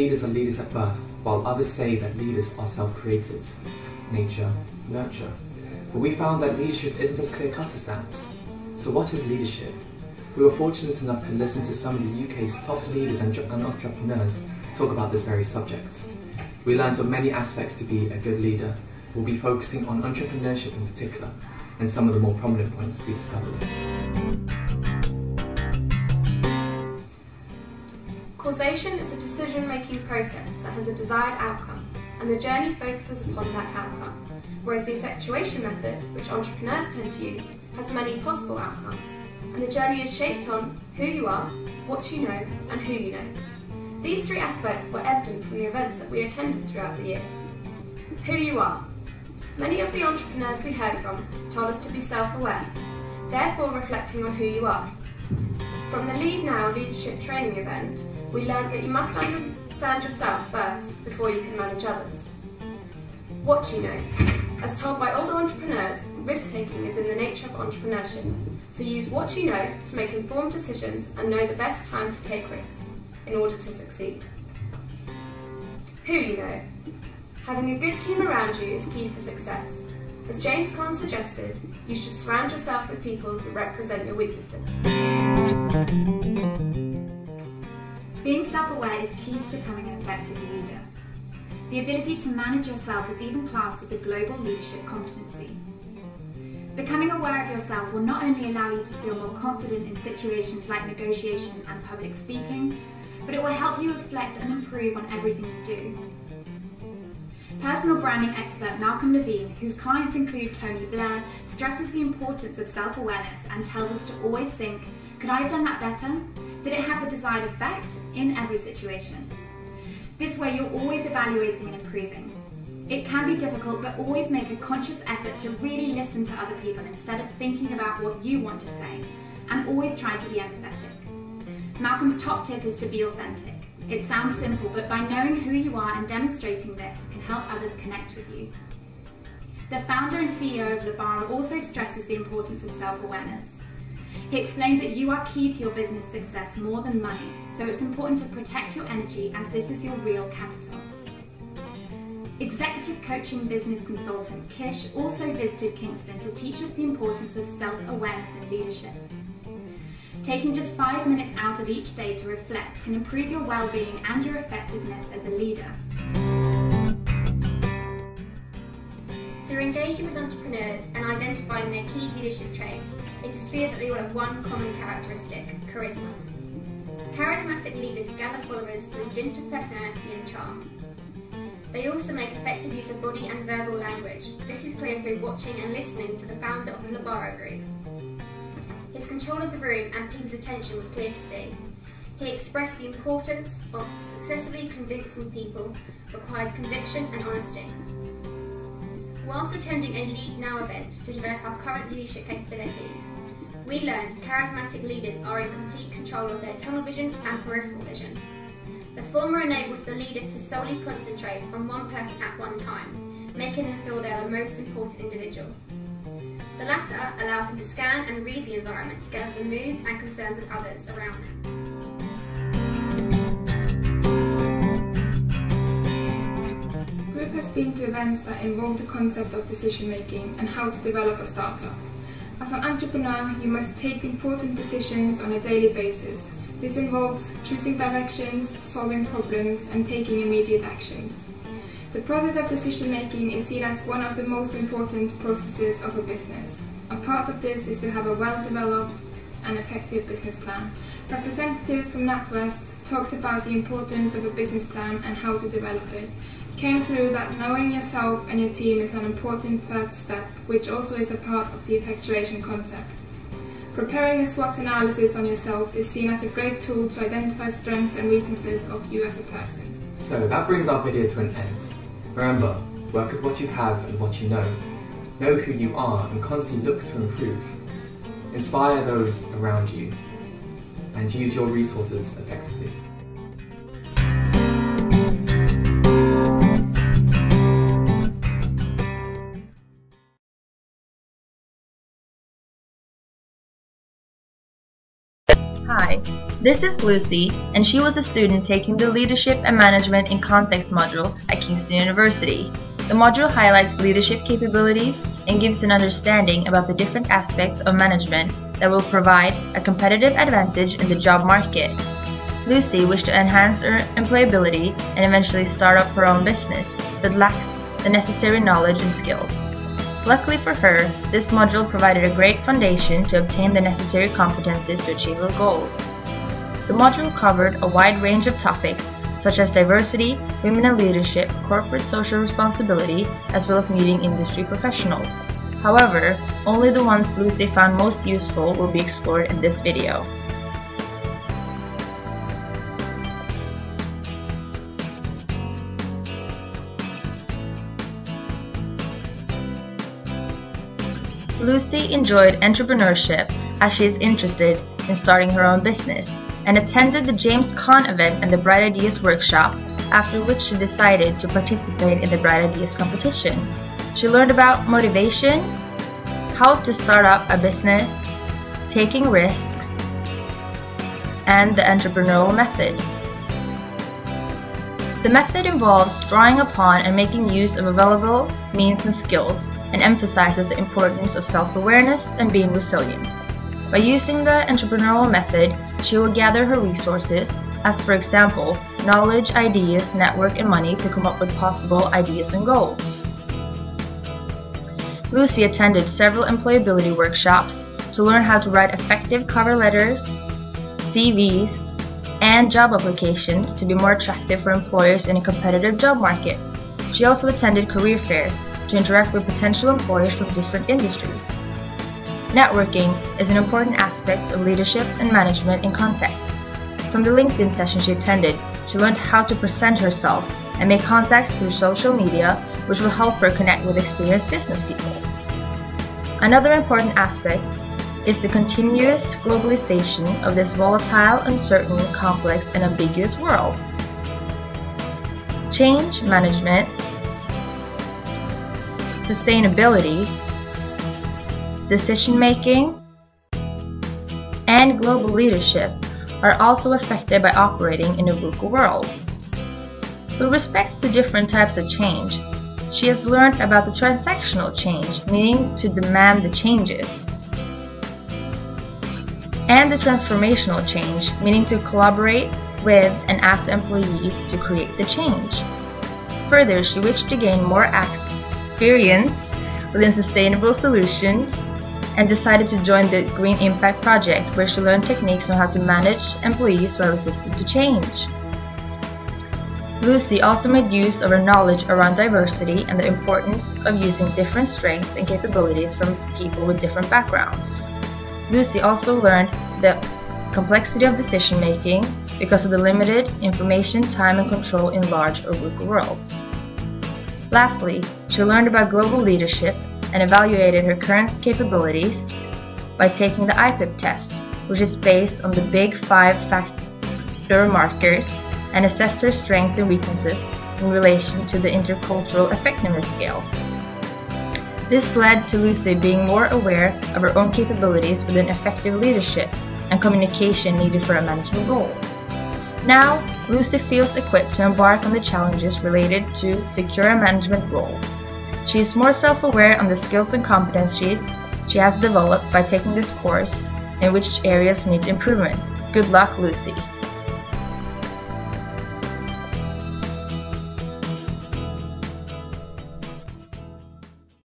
leaders are leaders at birth, while others say that leaders are self-created. Nature, nurture. But we found that leadership isn't as clear-cut as that. So what is leadership? We were fortunate enough to listen to some of the UK's top leaders and entrepreneurs talk about this very subject. We learned of many aspects to be a good leader. We'll be focusing on entrepreneurship in particular, and some of the more prominent points we discovered. Causation is a decision-making process that has a desired outcome, and the journey focuses upon that outcome, whereas the effectuation method, which entrepreneurs tend to use, has many possible outcomes, and the journey is shaped on who you are, what you know, and who you know. These three aspects were evident from the events that we attended throughout the year. Who you are. Many of the entrepreneurs we heard from told us to be self-aware, therefore reflecting on who you are. From the Lead Now leadership training event, we learned that you must understand yourself first before you can manage others. What you know. As told by older entrepreneurs, risk-taking is in the nature of entrepreneurship, so use what you know to make informed decisions and know the best time to take risks in order to succeed. Who you know. Having a good team around you is key for success. As James Caan suggested, you should surround yourself with people who represent your weaknesses. Being self-aware is key to becoming an effective leader. The ability to manage yourself is even classed as a global leadership competency. Becoming aware of yourself will not only allow you to feel more confident in situations like negotiation and public speaking, but it will help you reflect and improve on everything you do. Personal branding expert Malcolm Levine, whose clients include Tony Blair, stresses the importance of self-awareness and tells us to always think, could I have done that better? Did it have the desired effect? In every situation. This way you're always evaluating and improving. It can be difficult, but always make a conscious effort to really listen to other people instead of thinking about what you want to say, and always try to be empathetic. Malcolm's top tip is to be authentic. It sounds simple, but by knowing who you are and demonstrating this can help others connect with you. The founder and CEO of Labara also stresses the importance of self-awareness. He explained that you are key to your business success more than money, so it's important to protect your energy as this is your real capital. Executive coaching business consultant Kish also visited Kingston to teach us the importance of self-awareness in leadership. Taking just 5 minutes out of each day to reflect can improve your well-being and your effectiveness as a leader. Through engaging with entrepreneurs and identifying their key leadership traits, it is clear that they all have one common characteristic: charisma. Charismatic leaders gather followers through dint of personality and charm. They also make effective use of body and verbal language. This is clear through watching and listening to the founder of the Labara Group. His control of the room and people's attention was clear to see. He expressed the importance of successfully convincing people requires conviction and honesty. Whilst attending a Lead Now event to develop our current leadership capabilities, we learned charismatic leaders are in complete control of their tunnel vision and peripheral vision. The former enables the leader to solely concentrate on one person at one time, making them feel they are the most important individual. The latter allows them to scan and read the environment to gather the moods and concerns of others around them. The group has been to events that involve the concept of decision making and how to develop a startup. As an entrepreneur, you must take important decisions on a daily basis. This involves choosing directions, solving problems, and taking immediate actions. The process of decision making is seen as one of the most important processes of a business. A part of this is to have a well-developed and effective business plan. Representatives from NatWest talked about the importance of a business plan and how to develop it. It came through that knowing yourself and your team is an important first step, which also is a part of the effectuation concept. Preparing a SWOT analysis on yourself is seen as a great tool to identify strengths and weaknesses of you as a person. So that brings our video to an end. Remember, work with what you have and what you know. Know who you are and constantly look to improve. Inspire those around you and use your resources effectively. Hi, this is Lucy, and she was a student taking the Leadership and Management in Context module at Kingston University. The module highlights leadership capabilities and gives an understanding about the different aspects of management that will provide a competitive advantage in the job market. Lucy wished to enhance her employability and eventually start up her own business, but lacks the necessary knowledge and skills. Luckily for her, this module provided a great foundation to obtain the necessary competencies to achieve her goals. The module covered a wide range of topics such as diversity, women in leadership, corporate social responsibility, as well as meeting industry professionals. However, only the ones Lucy found most useful will be explored in this video. Lucy enjoyed entrepreneurship as she is interested in starting her own business and attended the James Caan event and the Bright Ideas workshop, after which she decided to participate in the Bright Ideas competition. She learned about motivation, how to start up a business, taking risks, and the entrepreneurial method. The method involves drawing upon and making use of available means and skills, and emphasizes the importance of self-awareness and being resilient. By using the entrepreneurial method, she will gather her resources, as for example, knowledge, ideas, network, and money to come up with possible ideas and goals. Lucy attended several employability workshops to learn how to write effective cover letters, CVs, and job applications to be more attractive for employers in a competitive job market. She also attended career fairs to interact with potential employers from different industries. Networking is an important aspect of leadership and management in context. From the LinkedIn session she attended, she learned how to present herself and make contacts through social media, which will help her connect with experienced business people. Another important aspect is the continuous globalization of this volatile, uncertain, complex, and ambiguous world. Change management, sustainability, decision-making, and global leadership are also affected by operating in a VUCA world. With respect to different types of change, she has learned about the transactional change, meaning to demand the changes, and the transformational change, meaning to collaborate with and ask the employees to create the change. Further, she wished to gain more experience within sustainable solutions and decided to join the Green Impact Project, where she learned techniques on how to manage employees who are resistant to change. Lucy also made use of her knowledge around diversity and the importance of using different strengths and capabilities from people with different backgrounds. Lucy also learned the complexity of decision making because of the limited information, time, and control in large or VUCA worlds. Lastly, she learned about global leadership and evaluated her current capabilities by taking the IPIP test, which is based on the Big 5 factor markers, and assessed her strengths and weaknesses in relation to the intercultural effectiveness scales. This led to Lucy being more aware of her own capabilities within effective leadership and communication needed for a management role. Now, Lucy feels equipped to embark on the challenges related to secure a management role. She is more self-aware on the skills and competencies she has developed by taking this course and which areas need improvement. Good luck, Lucy!